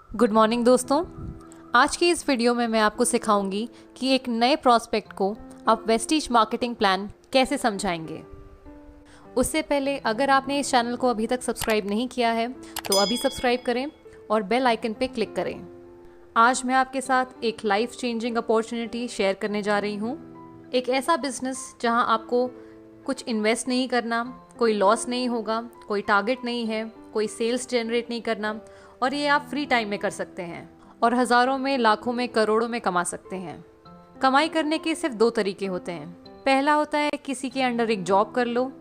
Good morning दोस्तों। आज की इस वीडियो में मैं आपको सिखाऊंगी कि एक नए प्रॉस्पेक्ट को आप वेस्टीज मार्केटिंग प्लान कैसे समझाएंगे। उससे पहले अगर आपने इस चैनल को अभी तक सब्सक्राइब नहीं किया है तो अभी सब्सक्राइब करें और बेल आइकन पे क्लिक करें। आज मैं आपके साथ एक लाइफ चेंजिंग अपॉर्चुनिटी शेयर करने जा रही हूँ। एक ऐसा बिजनेस जहाँ आपको कुछ इन्वेस्ट नहीं करना, कोई लॉस नहीं होगा, कोई टारगेट नहीं है, कोई सेल्स जनरेट नहीं करना और ये आप फ्री टाइम में कर सकते हैं और हज़ारों में, लाखों में, करोड़ों में कमा सकते हैं। कमाई करने के सिर्फ दो तरीके होते हैं। पहला होता है किसी के अंडर एक जॉब कर लो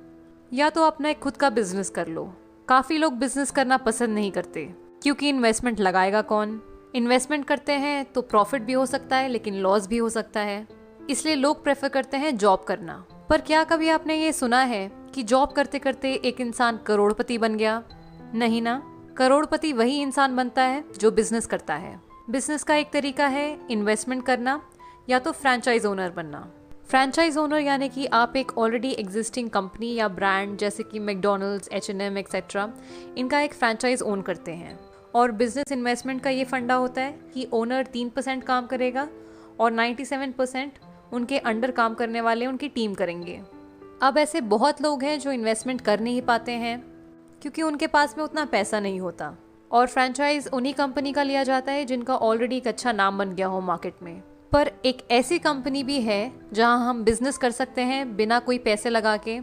या तो अपना एक खुद का बिजनेस कर लो। काफ़ी लोग बिजनेस करना पसंद नहीं करते क्योंकि इन्वेस्टमेंट लगाएगा कौन। इन्वेस्टमेंट करते हैं तो प्रॉफिट भी हो सकता है लेकिन लॉस भी हो सकता है, इसलिए लोग प्रेफर करते हैं जॉब करना। पर क्या कभी आपने ये सुना है कि जॉब करते करते एक इंसान करोड़पति बन गया? नहीं ना। करोड़पति वही इंसान बनता है जो बिजनेस करता है। बिजनेस का एक तरीका है इन्वेस्टमेंट करना या तो फ्रेंचाइज ओनर बनना। फ्रेंचाइज ओनर यानी कि आप एक ऑलरेडी एग्जिस्टिंग कंपनी या ब्रांड जैसे कि मैकडॉनल्ड्स, H&M एक्सेट्रा, इनका एक फ्रेंचाइज ओन करते हैं। और बिजनेस इन्वेस्टमेंट का ये फंडा होता है कि ओनर 3% काम करेगा और 97% उनके अंडर काम करने वाले उनकी टीम करेंगे। अब ऐसे बहुत लोग हैं जो इन्वेस्टमेंट कर नहीं पाते हैं क्योंकि उनके पास में उतना पैसा नहीं होता और फ्रेंचाइज उन्हीं कंपनी का लिया जाता है जिनका ऑलरेडी एक अच्छा नाम बन गया हो मार्केट में। पर एक ऐसी कंपनी भी है जहां हम बिजनेस कर सकते हैं बिना कोई पैसे लगा के,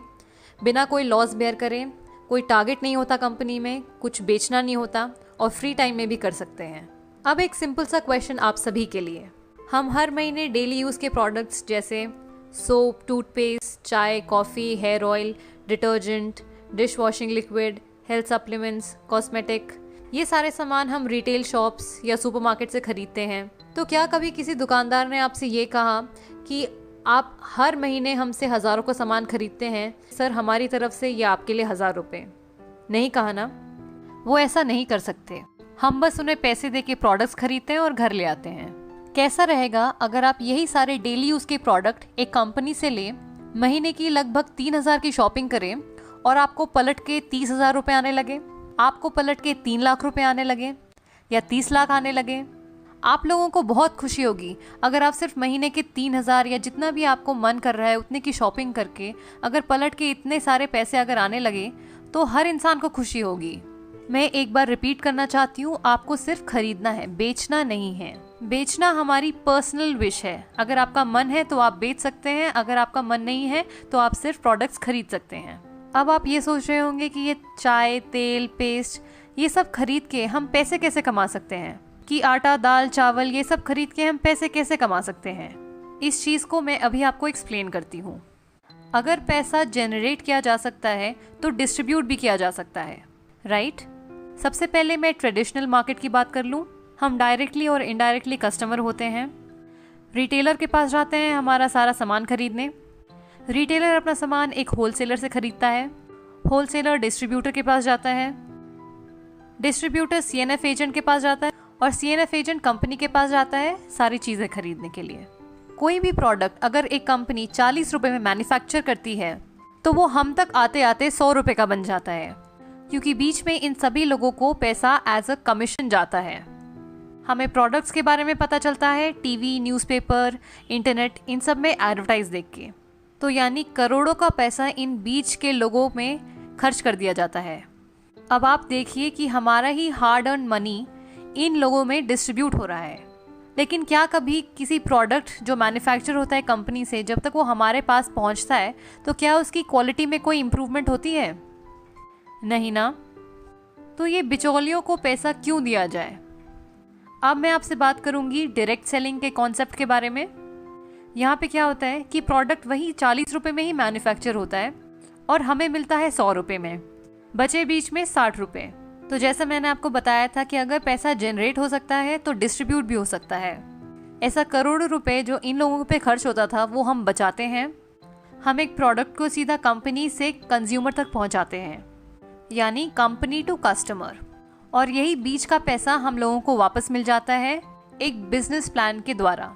बिना कोई लॉस बेयर करें, कोई टारगेट नहीं होता कंपनी में, कुछ बेचना नहीं होता और फ्री टाइम में भी कर सकते हैं। अब एक सिंपल सा क्वेश्चन आप सभी के लिए। हम हर महीने डेली यूज़ के प्रोडक्ट्स जैसे सोप, टूथपेस्ट, चाय, coffee, hair oil, detergent, dish washing liquid, health supplements, cosmetic, ये सारे सामान हम रिटेल शॉप्स या सुपरमार्केट से खरीदते हैं। तो क्या कभी किसी दुकानदार ने आपसे ये कहा कि आप हर महीने हमसे हज़ारों का सामान खरीदते हैं, सर हमारी तरफ से ये आपके लिए 1000 रुपये? नहीं कहा ना। वो ऐसा नहीं कर सकते। हम बस उन्हें पैसे दे के प्रोडक्ट्स खरीदते हैं और घर ले आते हैं। कैसा रहेगा अगर आप यही सारे डेली यूज़ के प्रोडक्ट एक कंपनी से लें, महीने की लगभग 3000 की शॉपिंग करें और आपको पलट के 30,000 रुपये आने लगे, आपको पलट के 3 लाख रुपए आने लगे या 30 लाख आने लगे। आप लोगों को बहुत खुशी होगी अगर आप सिर्फ महीने के 3000 या जितना भी आपको मन कर रहा है उतने की शॉपिंग करके अगर पलट के इतने सारे पैसे अगर आने लगे तो हर इंसान को खुशी होगी। मैं एक बार रिपीट करना चाहती हूँ, आपको सिर्फ खरीदना है, बेचना नहीं है। बेचना हमारी पर्सनल विश है। अगर आपका मन है तो आप बेच सकते हैं, अगर आपका मन नहीं है तो आप सिर्फ प्रोडक्ट्स खरीद सकते हैं। अब आप ये सोच रहे होंगे कि ये चाय, तेल, पेस्ट, ये सब खरीद के हम पैसे कैसे कमा सकते हैं, कि आटा, दाल, चावल ये सब खरीद के हम पैसे कैसे कमा सकते हैं। इस चीज़ को मैं अभी आपको एक्सप्लेन करती हूँ। अगर पैसा जनरेट किया जा सकता है तो डिस्ट्रीब्यूट भी किया जा सकता है, राइट? सबसे पहले मैं ट्रेडिशनल मार्केट की बात कर लूँ। हम डायरेक्टली और इनडायरेक्टली कस्टमर होते हैं। रिटेलर के पास जाते हैं हमारा सारा सामान खरीदने। रिटेलर अपना सामान एक होलसेलर से खरीदता है, होलसेलर डिस्ट्रीब्यूटर के पास जाता है, डिस्ट्रीब्यूटर CNF एजेंट के पास जाता है और CNF एजेंट कंपनी के पास जाता है सारी चीज़ें खरीदने के लिए। कोई भी प्रोडक्ट अगर एक कंपनी 40 रुपये में मैन्युफैक्चर करती है तो वो हम तक आते आते 100 रुपये का बन जाता है क्योंकि बीच में इन सभी लोगों को पैसा एज अ कमीशन जाता है। हमें प्रोडक्ट्स के बारे में पता चलता है टीवी, न्यूज़पेपर, इंटरनेट, इन सब में एडवर्टाइज देख के। तो यानी करोड़ों का पैसा इन बीच के लोगों में खर्च कर दिया जाता है। अब आप देखिए कि हमारा ही हार्ड अर्न मनी इन लोगों में डिस्ट्रीब्यूट हो रहा है। लेकिन क्या कभी किसी प्रोडक्ट जो मैन्युफैक्चर होता है कंपनी से, जब तक वो हमारे पास पहुंचता है तो क्या उसकी क्वालिटी में कोई इम्प्रूवमेंट होती है? नहीं ना। तो ये बिचौलियों को पैसा क्यों दिया जाए? अब मैं आपसे बात करूंगी डायरेक्ट सेलिंग के कॉन्सेप्ट के बारे में। यहाँ पे क्या होता है कि प्रोडक्ट वही 40 रुपये में ही मैन्युफैक्चर होता है और हमें मिलता है 100 रुपये में, बचे बीच में 60 रुपये। तो जैसा मैंने आपको बताया था कि अगर पैसा जनरेट हो सकता है तो डिस्ट्रीब्यूट भी हो सकता है। ऐसा करोड़ों रुपए जो इन लोगों पे खर्च होता था वो हम बचाते हैं। हम एक प्रोडक्ट को सीधा कंपनी से कंज्यूमर तक पहुँचाते हैं, यानी कंपनी टू कस्टमर, और यही बीच का पैसा हम लोगों को वापस मिल जाता है एक बिजनेस प्लान के द्वारा,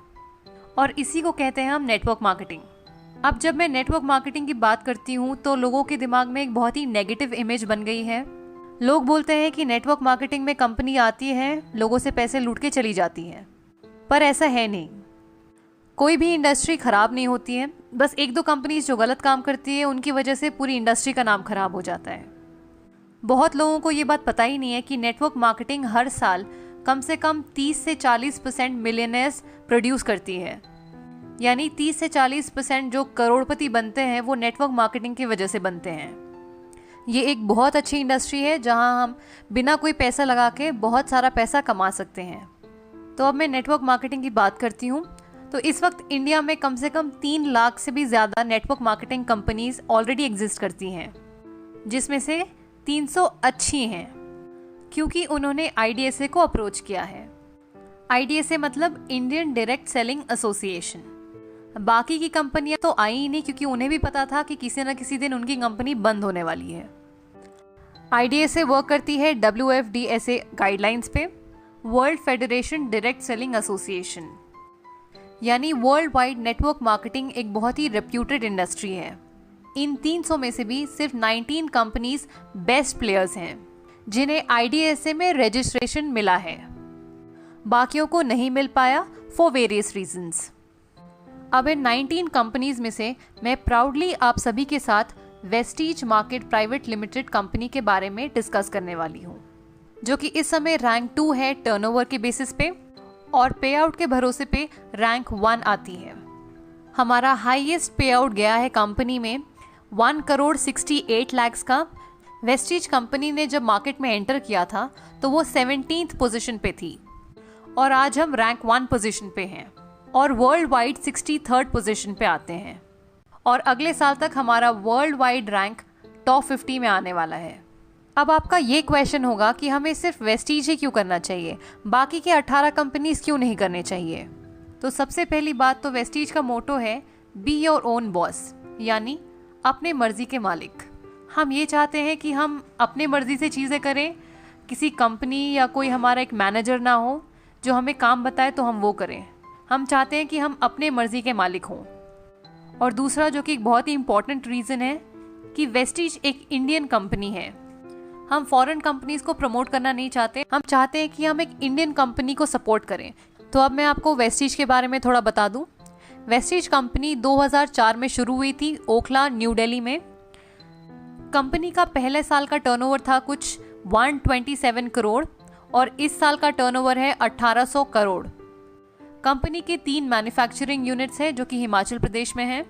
और इसी को कहते हैं हम नेटवर्क मार्केटिंग। अब जब मैं नेटवर्क मार्केटिंग की बात करती हूँ तो लोगों के दिमाग में एक बहुत ही नेगेटिव इमेज बन गई है। लोग बोलते हैं कि नेटवर्क मार्केटिंग में कंपनी आती है, लोगों से पैसे लूट के चली जाती है, पर ऐसा है नहीं। कोई भी इंडस्ट्री खराब नहीं होती है, बस एक दो कंपनीज जो गलत काम करती है उनकी वजह से पूरी इंडस्ट्री का नाम खराब हो जाता है। बहुत लोगों को ये बात पता ही नहीं है कि नेटवर्क मार्केटिंग हर साल कम से कम 30 से 40% मिलियनेयर्स प्रोड्यूस करती है। यानी 30 से 40% जो करोड़पति बनते हैं वो नेटवर्क मार्केटिंग की वजह से बनते हैं। ये एक बहुत अच्छी इंडस्ट्री है जहां हम बिना कोई पैसा लगा के बहुत सारा पैसा कमा सकते हैं। तो अब मैं नेटवर्क मार्केटिंग की बात करती हूँ। तो इस वक्त इंडिया में कम से कम 3 लाख से भी ज़्यादा network marketing companies already exist करती हैं, जिसमें से 300 अच्छी हैं क्योंकि उन्होंने IDSA को अप्रोच किया है। IDSA मतलब इंडियन डायरेक्ट सेलिंग एसोसिएशन। बाकी की कंपनियां तो आई ही नहीं क्योंकि उन्हें भी पता था कि किसी न किसी दिन उनकी कंपनी बंद होने वाली है। IDSA वर्क करती है WFDSA गाइडलाइंस पे, world federation direct selling association. यानी वर्ल्ड वाइड नेटवर्क मार्केटिंग एक बहुत ही रेप्यूटेड इंडस्ट्री है। इन 300 में से भी सिर्फ 19 कंपनीज बेस्ट प्लेयर्स हैं जिन्हें IDSA में रजिस्ट्रेशन मिला है। बाकियों को नहीं मिल पाया फॉर वेरियस रीजंस। अब इन 19 कंपनीज में से मैं प्राउडली आप सभी के साथ Vestige market private limited company के बारे में डिस्कस करने वाली हूँ, जो कि इस समय रैंक 2 है टर्नओवर के बेसिस पे और पे आउट के भरोसे पे रैंक 1 आती है। हमारा हाईएस्ट पे आउट गया है कंपनी में 1,68 लाख का। वेस्टीज कंपनी ने जब मार्केट में एंटर किया था तो वो 17th पोजीशन पे थी और आज हम रैंक 1 पोजीशन पे हैं और वर्ल्ड वाइड 63rd पोजीशन पे आते हैं। और अगले साल तक हमारा वर्ल्ड वाइड रैंक टॉप 50 में आने वाला है। अब आपका ये क्वेश्चन होगा कि हमें सिर्फ वेस्टीज ही क्यों करना चाहिए, बाकी के 18 कंपनीज क्यों नहीं करने चाहिए। तो सबसे पहली बात तो वेस्टीज का मोटो है बी योर ओन बॉस, यानी अपने मर्जी के मालिक। हम ये चाहते हैं कि हम अपने मर्जी से चीज़ें करें, किसी कंपनी या कोई हमारा एक मैनेजर ना हो जो हमें काम बताए तो हम वो करें। हम चाहते हैं कि हम अपने मर्जी के मालिक हों। और दूसरा जो कि एक बहुत ही इंपॉर्टेंट रीज़न है कि वेस्टीज एक इंडियन कंपनी है। हम फॉरेन कंपनीज को प्रमोट करना नहीं चाहते, हम चाहते हैं कि हम एक इंडियन कंपनी को सपोर्ट करें। तो अब मैं आपको वेस्टीज के बारे में थोड़ा बता दूं। वेस्टीज कंपनी 2004 में शुरू हुई थी ओखला, न्यू दिल्ली में। कंपनी का पहले साल का टर्नओवर था कुछ 127 करोड़ और इस साल का टर्नओवर है 1800 करोड़। कंपनी के 3 मैन्युफैक्चरिंग यूनिट्स हैं जो कि हिमाचल प्रदेश में हैं।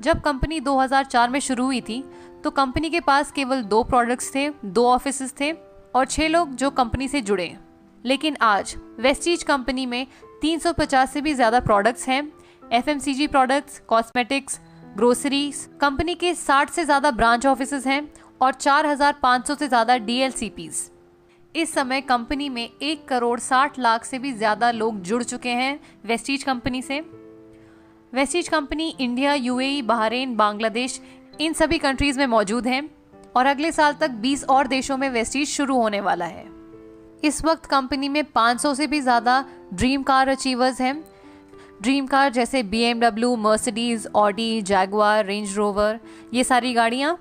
जब कंपनी 2004 में शुरू हुई थी तो कंपनी के पास केवल 2 प्रोडक्ट्स थे, 2 ऑफिसेस थे और 6 लोग जो कंपनी से जुड़े। लेकिन आज वेस्टीज कंपनी में 350 से भी ज़्यादा प्रोडक्ट्स हैं। FMCG products, cosmetics, groceries. Company के 60 से ज़्यादा ब्रांच ऑफिसेस हैं और 4500 से ज़्यादा DLCPs। इस समय कंपनी में 1,60,00,000 से भी ज़्यादा लोग जुड़ चुके हैं वेस्टीज कंपनी से। Vestige company India, UAE, Bahrain, Bangladesh इन सभी कंट्रीज़ में मौजूद हैं और अगले साल तक 20 और देशों में वेस्टीज शुरू होने वाला है। इस वक्त कंपनी में 500 से भी ज़्यादा ड्रीम कार अचीवर्स हैं। ड्रीम कार जैसे BMW, Mercedes, Audi, Jaguar, range rover, ये सारी गाड़ियाँ।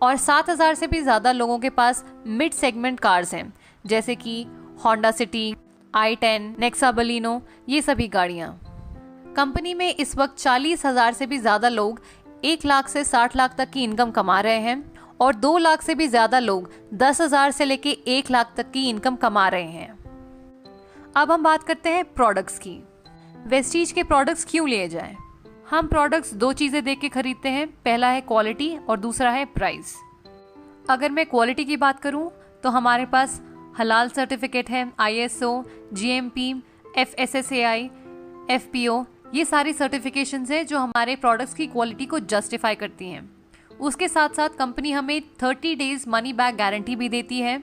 और 7,000 से भी ज़्यादा लोगों के पास मिड सेगमेंट कार्स हैं जैसे कि Honda city, i10, Nexa Baleno, ये सभी गाड़ियाँ। कंपनी में इस वक्त 40,000 से भी ज़्यादा लोग 1 लाख से 60 लाख तक की इनकम कमा रहे हैं और 2 लाख से भी ज़्यादा लोग 10,000 से लेके 1 लाख तक की इनकम कमा रहे हैं। अब हम बात करते हैं प्रोडक्ट्स की। वेस्टीज के प्रोडक्ट्स क्यों लिए जाएं? हम प्रोडक्ट्स 2 चीज़ें देख के खरीदते हैं, पहला है क्वालिटी और दूसरा है प्राइस। अगर मैं क्वालिटी की बात करूं तो हमारे पास हलाल सर्टिफिकेट है, ISO, GMP, FSSAI, FPO, ये सारी सर्टिफिकेशंस हैं जो हमारे प्रोडक्ट्स की क्वालिटी को जस्टिफाई करती हैं। उसके साथ साथ कंपनी हमें 30 डेज मनी बैक गारंटी भी देती है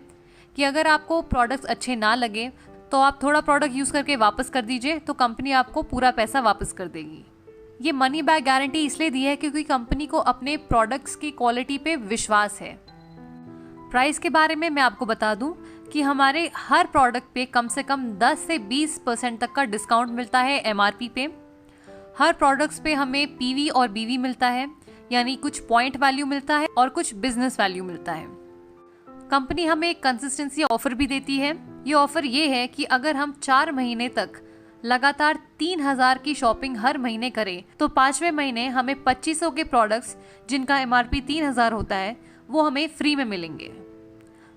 कि अगर आपको प्रोडक्ट्स अच्छे ना लगे तो आप थोड़ा प्रोडक्ट यूज़ करके वापस कर दीजिए, तो कंपनी आपको पूरा पैसा वापस कर देगी। ये मनी बैक गारंटी इसलिए दी है क्योंकि कंपनी को अपने प्रोडक्ट्स की क्वालिटी पे विश्वास है। प्राइस के बारे में मैं आपको बता दूं कि हमारे हर प्रोडक्ट पे कम से कम 10 से 20% तक का डिस्काउंट मिलता है MRP पे। हर प्रोडक्ट्स पे हमें PV और BV मिलता है, यानी कुछ पॉइंट वैल्यू मिलता है और कुछ बिजनेस वैल्यू मिलता है। कंपनी हमें एक कंसिस्टेंसी ऑफर भी देती है। ये ऑफर ये है कि अगर हम 4 महीने तक लगातार 3000 की शॉपिंग हर महीने करें तो 5वें महीने हमें 2500 के प्रोडक्ट्स जिनका MRP 3000 होता है वो हमें फ्री में मिलेंगे।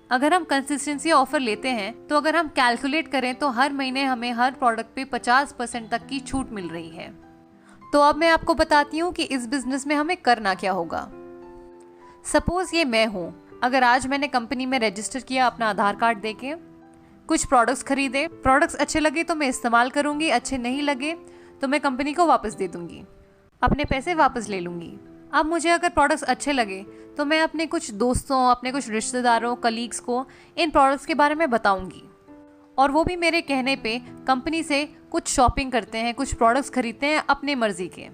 अगर हम कंसिस्टेंसी ऑफर लेते हैं तो अगर हम कैलकुलेट करें तो हर महीने हमें हर प्रोडक्ट पे 50% तक की छूट मिल रही है। तो अब मैं आपको बताती हूँ कि इस बिजनेस में हमें करना क्या होगा। सपोज ये मैं हूँ, अगर आज मैंने कंपनी में रजिस्टर किया अपना आधार कार्ड देके, कुछ प्रोडक्ट्स खरीदे, प्रोडक्ट्स अच्छे लगे तो मैं इस्तेमाल करूंगी, अच्छे नहीं लगे तो मैं कंपनी को वापस दे दूंगी, अपने पैसे वापस ले लूंगी। अब मुझे अगर प्रोडक्ट्स अच्छे लगे तो मैं अपने कुछ दोस्तों, अपने कुछ रिश्तेदारों, कलीग्स को इन प्रोडक्ट्स के बारे में बताऊंगी और वो भी मेरे कहने पे कंपनी से कुछ शॉपिंग करते हैं, कुछ प्रोडक्ट्स खरीदते हैं अपने मर्जी के।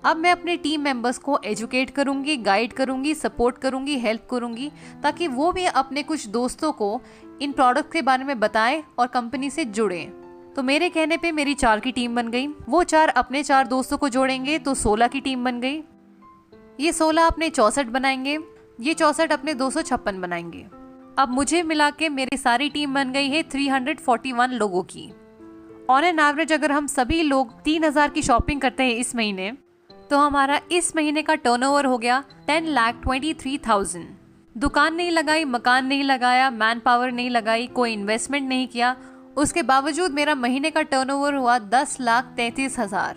अब मैं अपने टीम मेंबर्स को एजुकेट करूंगी, गाइड करूंगी, सपोर्ट करूंगी, हेल्प करूंगी ताकि वो भी अपने कुछ दोस्तों को इन प्रोडक्ट के बारे में बताएं और कंपनी से जुड़ें। तो मेरे कहने पे मेरी 4 की टीम बन गई, वो 4 अपने 4 दोस्तों को जोड़ेंगे तो 16 की टीम बन गई, ये 16 अपने 64 बनाएंगे, ये 64 अपने 256 बनाएंगे। अब मुझे मिला के मेरी सारी टीम बन गई है 341 लोगों की। ऑन एन एवरेज अगर हम सभी लोग 3000 की शॉपिंग करते हैं इस महीने तो हमारा इस महीने का टर्नओवर हो गया 10,23,000। दुकान नहीं लगाई, मकान नहीं लगाया, मैन पावर नहीं लगाई, कोई इन्वेस्टमेंट नहीं किया, उसके बावजूद मेरा महीने का टर्नओवर हुआ 10,33,000।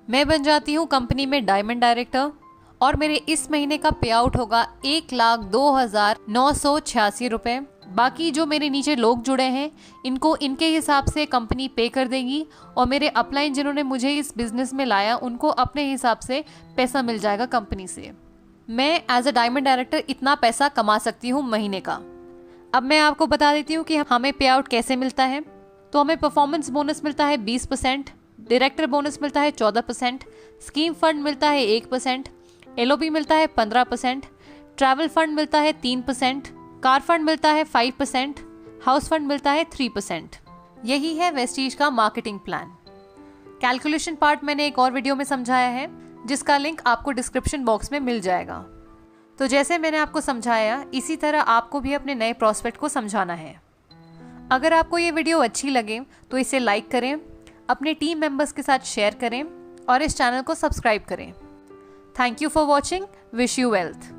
मैं बन जाती हूँ कंपनी में डायमंड डायरेक्टर और मेरे इस महीने का पे आउट होगा 1,02,986 रुपए। बाकी जो मेरे नीचे लोग जुड़े हैं इनको इनके हिसाब से कंपनी पे कर देगी और मेरे अपलाइन जिन्होंने मुझे इस बिजनेस में लाया उनको अपने हिसाब से पैसा मिल जाएगा कंपनी से। मैं एज अ डायमंड डायरेक्टर इतना पैसा कमा सकती हूँ महीने का। अब मैं आपको बता देती हूँ कि हमें पे आउट कैसे मिलता है। तो हमें परफॉर्मेंस बोनस मिलता है 20%, डायरेक्टर बोनस मिलता है 14%, स्कीम फंड मिलता है 1%, LOP मिलता है 15%, ट्रैवल फंड मिलता है 3%, कार फंड मिलता है 5%, हाउस फंड मिलता है 3%। यही है वेस्टीज का मार्केटिंग प्लान। कैलकुलेशन पार्ट मैंने एक और वीडियो में समझाया है जिसका लिंक आपको डिस्क्रिप्शन बॉक्स में मिल जाएगा। तो जैसे मैंने आपको समझाया इसी तरह आपको भी अपने नए प्रॉस्पेक्ट को समझाना है। अगर आपको ये वीडियो अच्छी लगे तो इसे लाइक करें, अपने टीम मेंबर्स के साथ शेयर करें और इस चैनल को सब्सक्राइब करें। Thank you for watching. Wish you wealth.